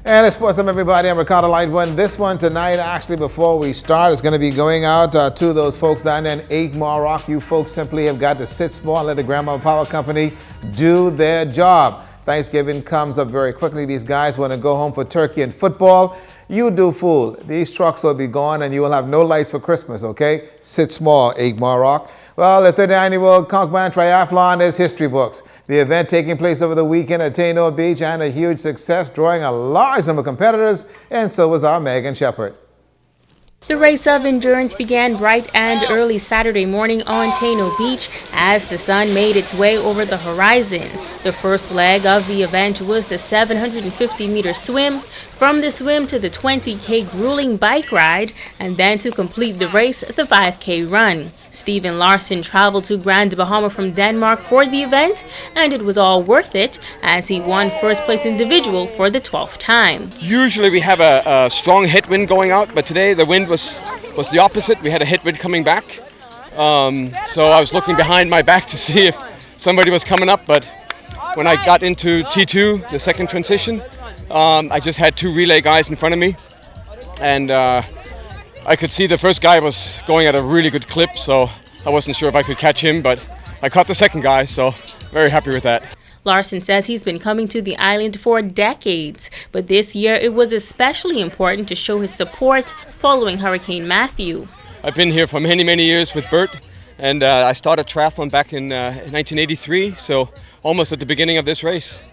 And it's sports time, everybody. I'm Ricardo Lightwood. This one tonight, actually, before we start, is going to be going out to those folks down there in 8 Mile Rock. You folks simply have got to sit small and let the Grandma Power Company do their job. Thanksgiving comes up very quickly. These guys want to go home for turkey and football. You do fool. These trucks will be gone and you will have no lights for Christmas, okay? Sit small, 8 Mile Rock. Well, the 39th annual Conchman Triathlon is history books. The event taking place over the weekend at Taino Beach and a huge success, drawing a large number of competitors, and so was our Megan Shepard. The race of endurance began bright and early Saturday morning on Taino Beach as the sun made its way over the horizon. The first leg of the event was the 750-meter swim. From the swim to the 20K grueling bike ride, and then to complete the race, the 5K run. Stephen Larson traveled to Grand Bahama from Denmark for the event, and it was all worth it as he won first place individual for the 12th time. Usually we have a strong headwind going out, but today the wind was the opposite. We had a headwind coming back. So I was looking behind my back to see if somebody was coming up, but when I got into T2, the second transition, I just had two relay guys in front of me, and I could see the first guy was going at a really good clip, so I wasn't sure if I could catch him, but I caught the second guy, so very happy with that. Larson says he's been coming to the island for decades, but this year it was especially important to show his support following Hurricane Matthew. I've been here for many, many years with Bert, and I started triathlon back in 1983, so almost at the beginning of this race.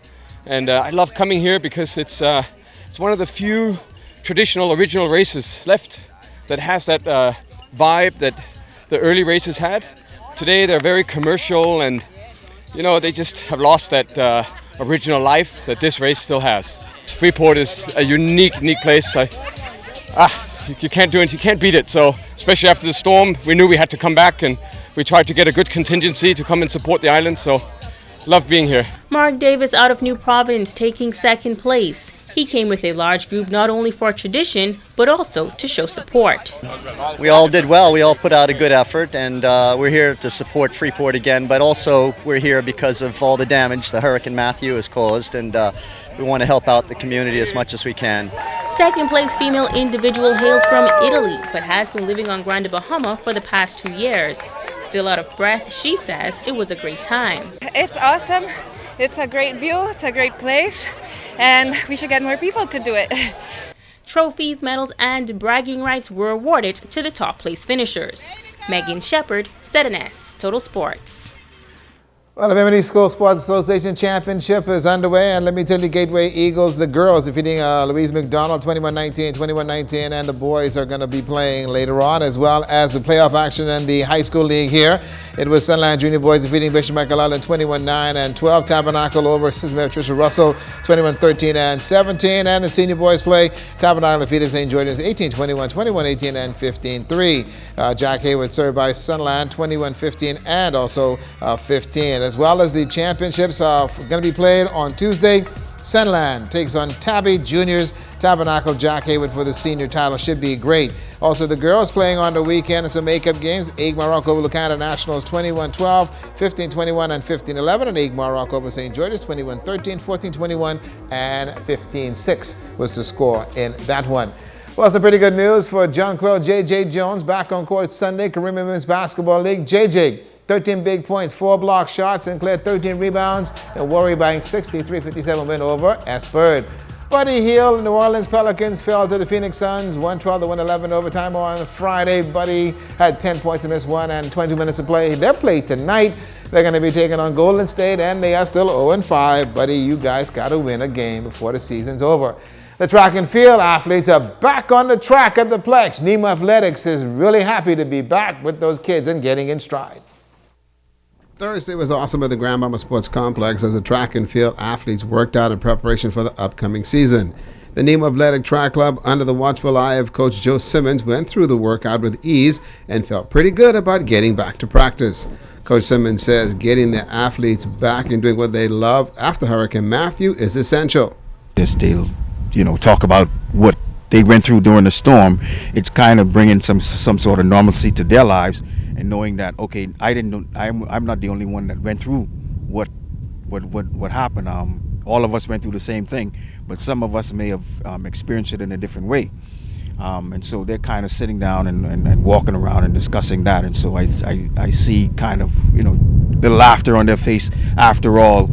And I love coming here because it's one of the few traditional original races left that has that vibe that the early races had. Today they're very commercial and, you know, they just have lost that original life that this race still has. Freeport is a unique place. You can't do it, you can't beat it. So especially after the storm, we knew we had to come back, and we tried to get a good contingency to come and support the island. So love being here. Mark Davis out of New Providence taking second place. He came with a large group not only for tradition, but also to show support. We all did well. We all put out a good effort, and we're here to support Freeport again, but also we're here because of all the damage the Hurricane Matthew has caused, and we want to help out the community as much as we can. Second place female individual hails from Italy, but has been living on Grand Bahama for the past 2 years. Still out of breath, she says it was a great time. It's awesome. It's a great view. It's a great place. And we should get more people to do it. Trophies, medals, and bragging rights were awarded to the top place finishers. Megan Shepard, ZNS Total Sports. Well, the Bimini School Sports Association Championship is underway, and let me tell you, Gateway Eagles, the girls defeating Louise McDonald 21-19, 21-19, and the boys are going to be playing later on, as well as the playoff action in the high school league here. It was Sunland Junior Boys defeating Bishop McAlellan 21-9 and 12. Tabernacle over Sister Patricia Russell 21-13 and 17. And the senior boys play. Tabernacle defeated St. George's 18-21, 21-18 and 15-3. Jack Hayward served by Sunland 21-15 and also 15. As well as the championships are going to be played on Tuesday. Sunland takes on Tabby Juniors. Tabernacle Jack Hayward for the senior title. Should be great. Also, the girls playing on the weekend in some makeup games. 8 Mile Rock over Lucana Nationals 21-12, 15-21, and 15-11. And 8 Mile Rock over St. George's 21-13, 14-21, and 15-6 was the score in that one. Well, some pretty good news for John Quill. J.J. Jones back on court Sunday. Caribbean Women's Basketball League. J.J. 13 big points, 4 block shots, and cleared 13 rebounds, and Warrior buying 63-57 win over Esperd. Buddy Hield, New Orleans Pelicans fell to the Phoenix Suns, 112-111 overtime on Friday. Buddy had 10 points in this one and 22 minutes to play. They're played tonight. They're going to be taking on Golden State, and they are still 0-5. Buddy, you guys got to win a game before the season's over. The track and field athletes are back on the track at the Plex. Nemo Athletics is really happy to be back with those kids and getting in stride. Thursday was awesome at the Grand Bahama Sports Complex as the track and field athletes worked out in preparation for the upcoming season. The Nemo Athletic Track Club, under the watchful eye of Coach Joe Simmons, went through the workout with ease and felt pretty good about getting back to practice. Coach Simmons says getting the athletes back and doing what they love after Hurricane Matthew is essential. They'll, talk about what they went through during the storm. It's kind of bringing some sort of normalcy to their lives. And knowing that, okay, I'm not the only one that went through what happened. All of us went through the same thing, but some of us may have experienced it in a different way. And so they're kind of sitting down and walking around and discussing that. And so I see kind of, the laughter on their face. After all,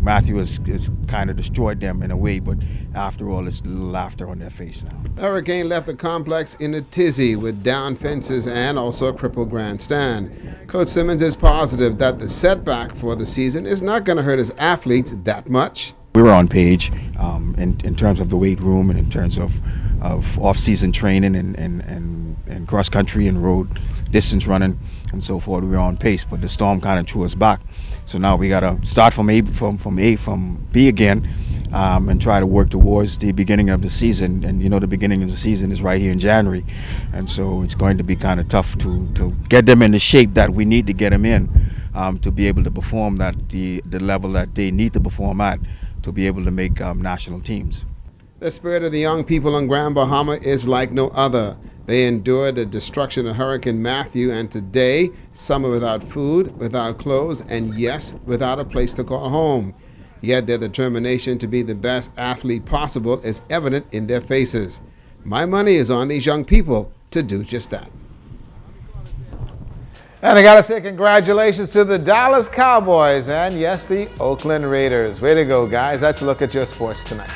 Matthew has kind of destroyed them in a way, but after all, it's laughter on their face now. The Hurricane left the complex in a tizzy with down fences and also a crippled grandstand. Coach Simmons is positive that the setback for the season is not going to hurt his athletes that much. We were on page in terms of the weight room and in terms of off-season training and cross-country and road distance running and so forth. We were on pace, but the storm kind of threw us back. So now we got to start from B again and try to work towards the beginning of the season. And the beginning of the season is right here in January, and so it's going to be kind of tough to get them in the shape that we need to get them in to be able to perform at the level that they need to perform at to be able to make national teams. The spirit of the young people on Grand Bahama is like no other. They endured the destruction of Hurricane Matthew, and today some are without food, without clothes, and yes, without a place to call home. Yet their determination to be the best athlete possible is evident in their faces. My money is on these young people to do just that. And I got to say congratulations to the Dallas Cowboys and, yes, the Oakland Raiders. Way to go, guys. That's a look at your sports tonight.